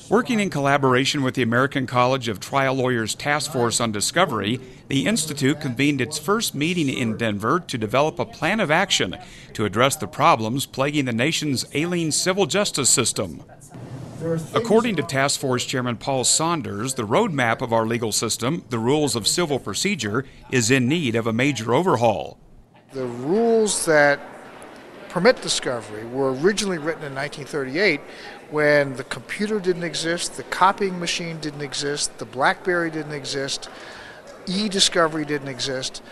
Working in collaboration with the American College of Trial Lawyers Task Force on Discovery, the Institute convened its first meeting in Denver to develop a plan of action to address the problems plaguing the nation's ailing civil justice system. According to Task Force Chairman Paul Saunders, the roadmap of our legal system, the rules of civil procedure, is in need of a major overhaul. The rules that permit discovery were originally written in 1938 when the computer didn't exist, the copying machine didn't exist, the BlackBerry didn't exist, e-discovery didn't exist,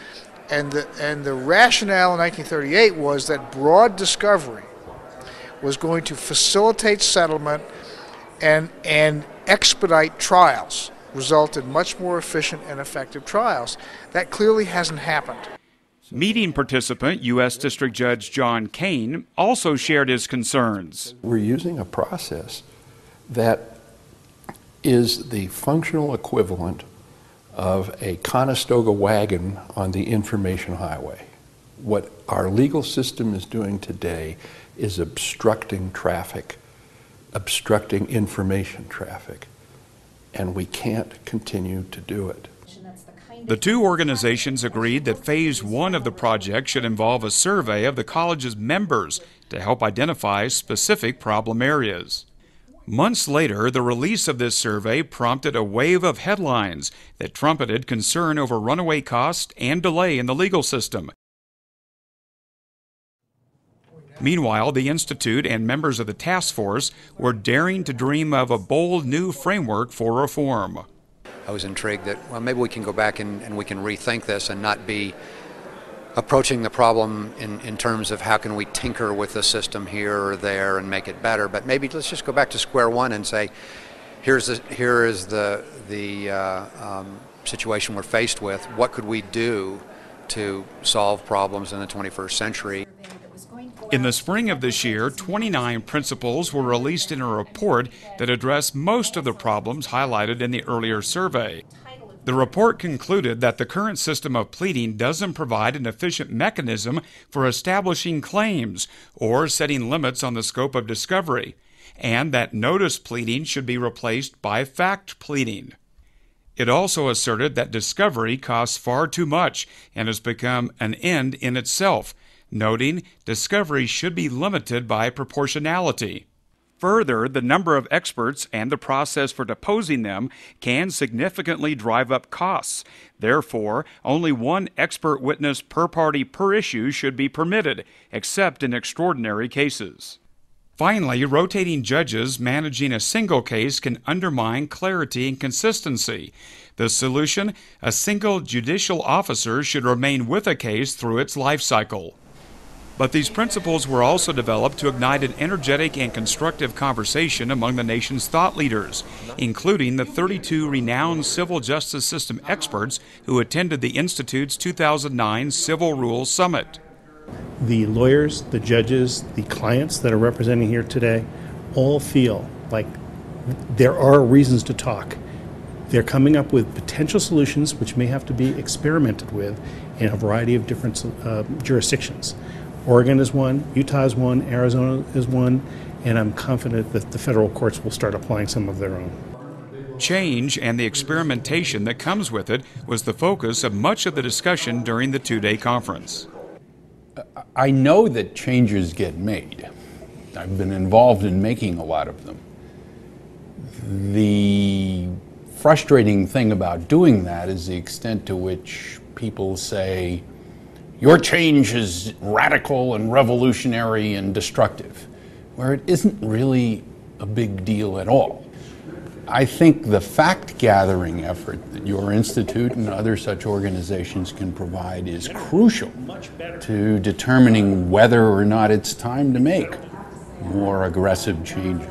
and the rationale in 1938 was that broad discovery was going to facilitate settlement and expedite trials, result in much more efficient and effective trials. That clearly hasn't happened. Meeting participant, U.S. District Judge John Kane, also shared his concerns. We're using a process that is the functional equivalent of a Conestoga wagon on the information highway. What our legal system is doing today is obstructing traffic, obstructing information traffic, and we can't continue to do it. The two organizations agreed that Phase 1 of the project should involve a survey of the college's members to help identify specific problem areas. Months later, the release of this survey prompted a wave of headlines that trumpeted concern over runaway cost and delay in the legal system. Meanwhile, the Institute and members of the task force were daring to dream of a bold new framework for reform. I was intrigued that, well, maybe we can go back and we can rethink this and not be approaching the problem in terms of how can we tinker with the system here or there and make it better, but maybe let's just go back to square one and say, here is the situation we're faced with. What could we do to solve problems in the 21st century? In the spring of this year, 29 principles were released in a report that addressed most of the problems highlighted in the earlier survey. The report concluded that the current system of pleading doesn't provide an efficient mechanism for establishing claims or setting limits on the scope of discovery, and that notice pleading should be replaced by fact pleading. It also asserted that discovery costs far too much and has become an end in itself, noting discovery should be limited by proportionality. Further, the number of experts and the process for deposing them can significantly drive up costs. Therefore, only one expert witness per party per issue should be permitted, except in extraordinary cases. Finally, rotating judges managing a single case can undermine clarity and consistency. The solution: a single judicial officer should remain with a case through its life cycle. But these principles were also developed to ignite an energetic and constructive conversation among the nation's thought leaders, including the 32 renowned civil justice system experts who attended the Institute's 2009 Civil Rules Summit. The lawyers, the judges, the clients that are representing here today all feel like there are reasons to talk. They're coming up with potential solutions which may have to be experimented with in a variety of different jurisdictions. Oregon is one, Utah is one, Arizona is one, and I'm confident that the federal courts will start applying some of their own. Change and the experimentation that comes with it was the focus of much of the discussion during the two-day conference. I know that changes get made. I've been involved in making a lot of them. The frustrating thing about doing that is the extent to which people say, your change is radical and revolutionary and destructive, where it isn't really a big deal at all. I think the fact-gathering effort that your institute and other such organizations can provide is crucial to determining whether or not it's time to make more aggressive changes.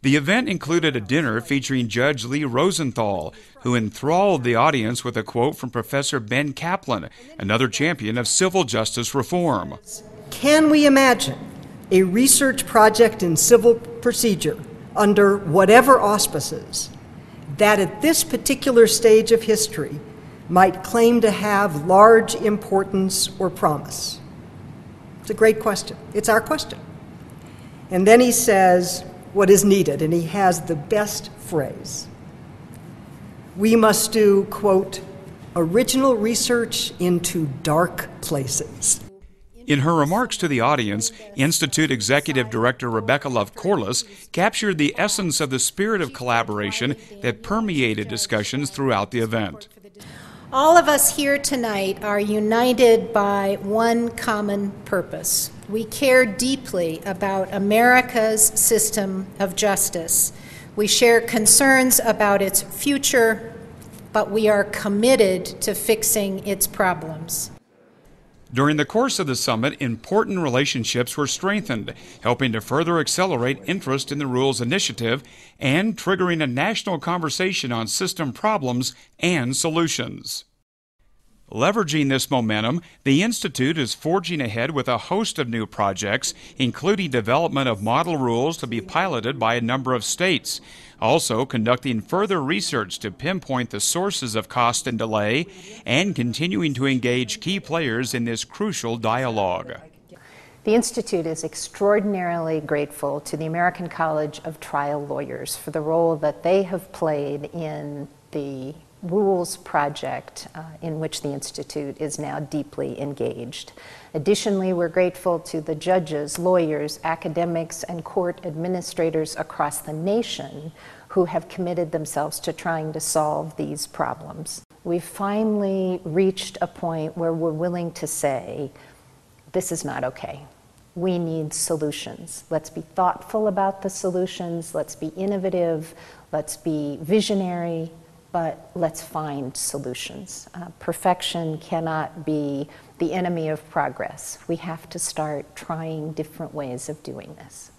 The event included a dinner featuring Judge Lee Rosenthal, who enthralled the audience with a quote from Professor Ben Kaplan, another champion of civil justice reform. Can we imagine a research project in civil procedure under whatever auspices that at this particular stage of history might claim to have large importance or promise? It's a great question. It's our question. And then he says, what is needed, and he has the best phrase. We must do, quote, original research into dark places. In her remarks to the audience, Institute Executive Director Rebecca Love Corliss captured the essence of the spirit of collaboration that permeated discussions throughout the event. All of us here tonight are united by one common purpose. We care deeply about America's system of justice. We share concerns about its future, but we are committed to fixing its problems. During the course of the summit, important relationships were strengthened, helping to further accelerate interest in the Rules Initiative and triggering a national conversation on system problems and solutions. Leveraging this momentum, the Institute is forging ahead with a host of new projects, including development of model rules to be piloted by a number of states, also conducting further research to pinpoint the sources of cost and delay, and continuing to engage key players in this crucial dialogue. The Institute is extraordinarily grateful to the American College of Trial Lawyers for the role that they have played in the rules project in which the Institute is now deeply engaged. Additionally, we're grateful to the judges, lawyers, academics, and court administrators across the nation who have committed themselves to trying to solve these problems. We've finally reached a point where we're willing to say, this is not okay. We need solutions. Let's be thoughtful about the solutions. Let's be innovative. Let's be visionary. But let's find solutions. Perfection cannot be the enemy of progress. We have to start trying different ways of doing this.